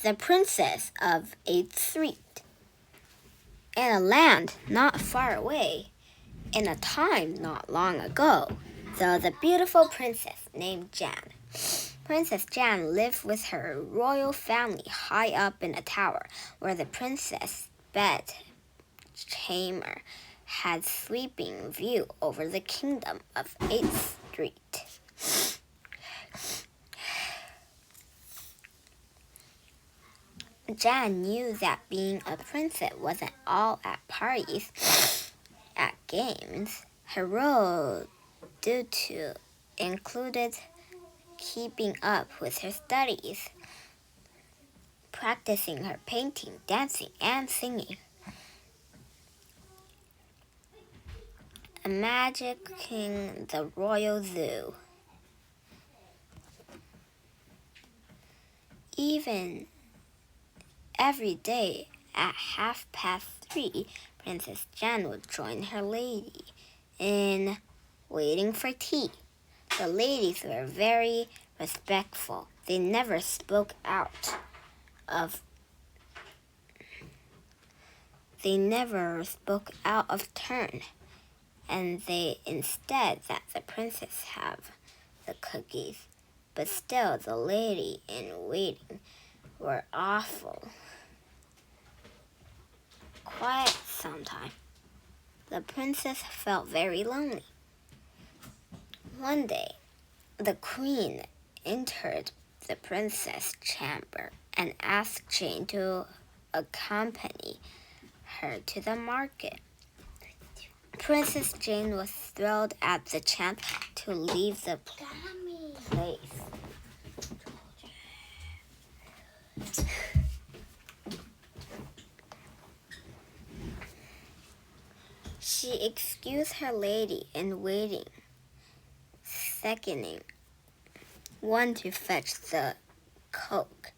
the Princess of 8th Street. In a land not far away, in a time not long ago, there was a beautiful princess named Jan. Princess Jan lived with her royal family high up in a tower where the princess' bed chamber had sweeping view over the kingdom of 8th Street. Jan knew that being a princess wasn't all at parties, at games. Her role duty included keeping up with her studies, practicing her painting, dancing, and singing. Imaging the royal zoo. Even every day at 3:30, Princess Jan would join her lady in waiting for tea. The ladies were very respectful. They never spoke out of turn, and they instead let the princess have the cookies. But still, the lady in waiting were awful quiet sometimes. The princess felt very lonely. One day, the queen entered the princess' chamber and asked Jane to accompany her to the market. Princess Jane was thrilled at the chance to leave the place. She excused her lady in waiting, seconding one to fetch the coke.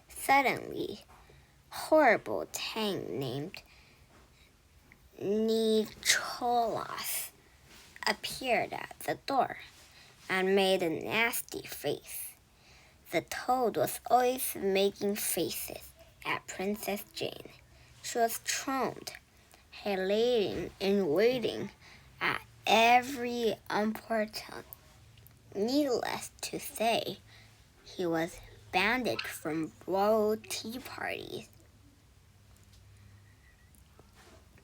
Suddenly, horrible Tang named Nicholas appeared at the door and made a nasty face. The toad was always making faces at Princess Jane. She was charmed, her lady in waiting at every important. Needless to say, he was banned from royal tea parties.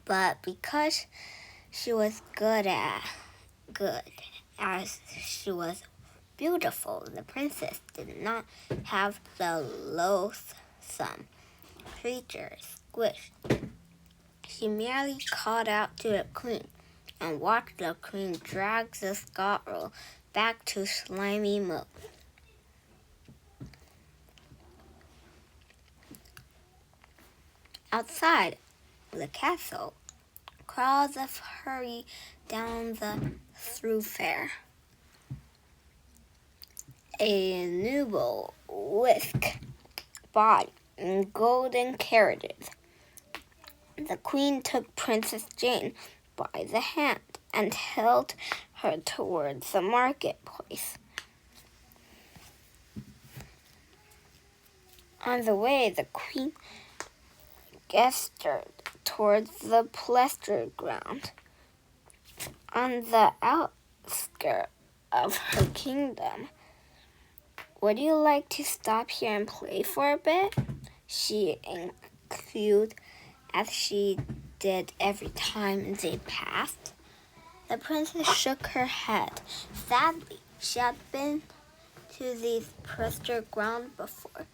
But because she was good as she was beautiful, the princess did not have the loathsome creature squished. She merely called out to the queen and watched the queen drag the squirrel back to slimy milk. Outside the castle, crowds of hurry down the thoroughfare. A noble whisk body in golden carriages. The queen took Princess Jane by the hand and held her towards the marketplace. On the way, the queen gestured towards the pleasure ground on the outskirts of her kingdom. Would you like to stop here and play for a bit? She inquired as she did every time they passed. The princess shook her head. Sadly, she had been to these pleasure grounds before,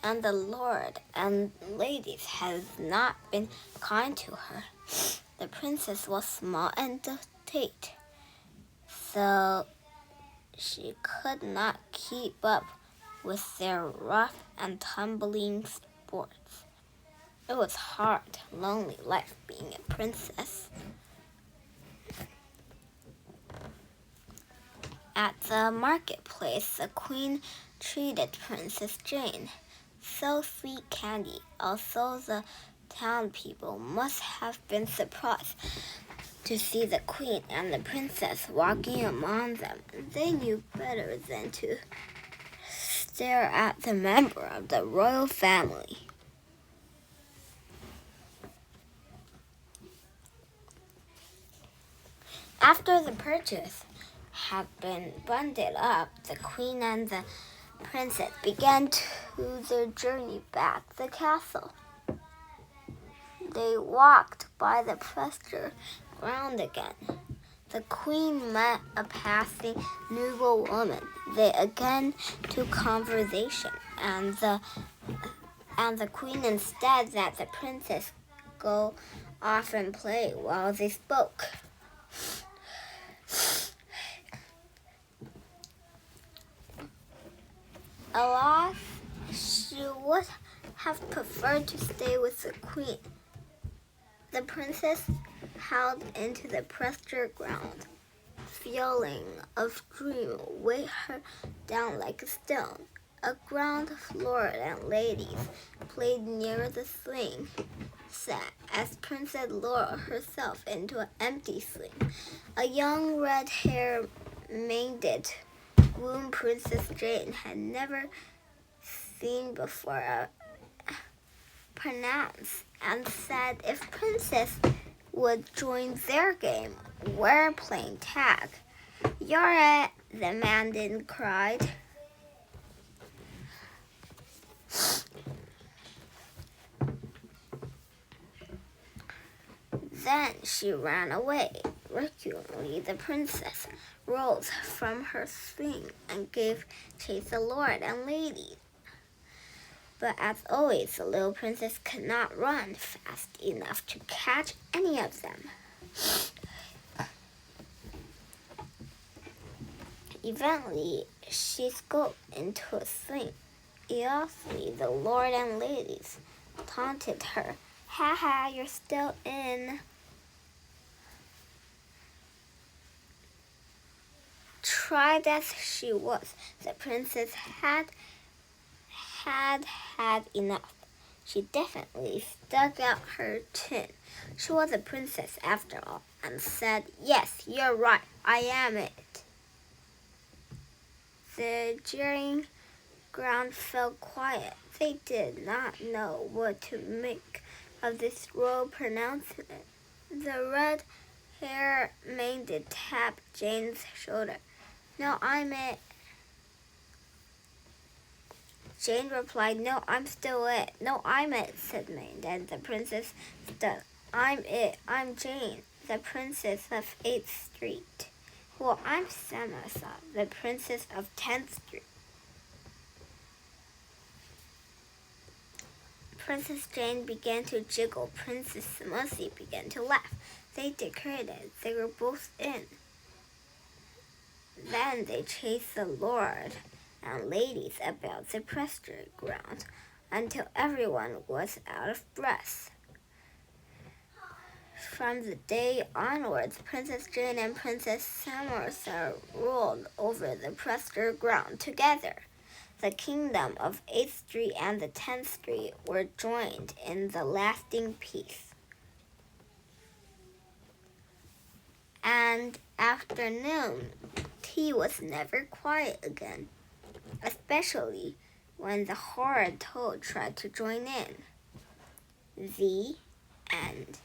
and the lord and ladies had not been kind to her. The princess was small and petite, so she could not keep up with their rough and tumbling sports. It was hard, lonely life being a princess. At the marketplace, the queen treated Princess Jane so sweet candy, although the town people must have been surprised to see the queen and the princess walking among them. They knew better than to stare at the member of the royal family. After the purchase had been bundled up, the queen and the princess began their journey back to the castle. They walked by the pleasure ground again. The queen met a passing noblewoman. They again took conversation, and the queen insisted that the princess go off and play while they spoke. Alas, she would have preferred to stay with the queen. The princess held into the pleasure ground. Feeling of dream weighed her down like a stone. A ground floor and ladies played near the swing set as Princess lowered herself into an empty swing. A young red-haired maiden whom Princess Jane had never seen before pronounced and said if Princess would join their game, we're playing tag. You're it, the maiden cried. Then she ran away. Reluctantly, the princess rose from her swing and gave chase to the lord and lady. But as always, the little princess could not run fast enough to catch any of them. Eventually, she scooped into a swing. Immediately, the lord and ladies taunted her. Ha ha, you're still in. Tried as she was, the princess had enough. She definitely stuck out her chin. She was a princess after all, and said, yes, you're right, I am it. The jeering ground fell quiet. They did not know what to make of this royal pronouncement. The red-haired maiden tapped Jane's shoulder. No, I'm it. Jane replied, no, I'm still it. No, I'm it, said Maid, and the princess stuck. I'm it. I'm Jane, the princess of 8th Street. Well, I'm Samasa, the princess of 10th Street. Princess Jane began to jiggle. Princess Samasi began to laugh. They declared they were both in. Then they chased the lord and ladies about the pleasure ground until everyone was out of breath. From the day onwards, Princess Jane and Princess Samasa ruled over the pleasure ground together. The kingdom of 8th Street and the 10th Street were joined in the lasting peace. And afternoon, tea was never quiet again, especially when the horrid toad tried to join in. The end.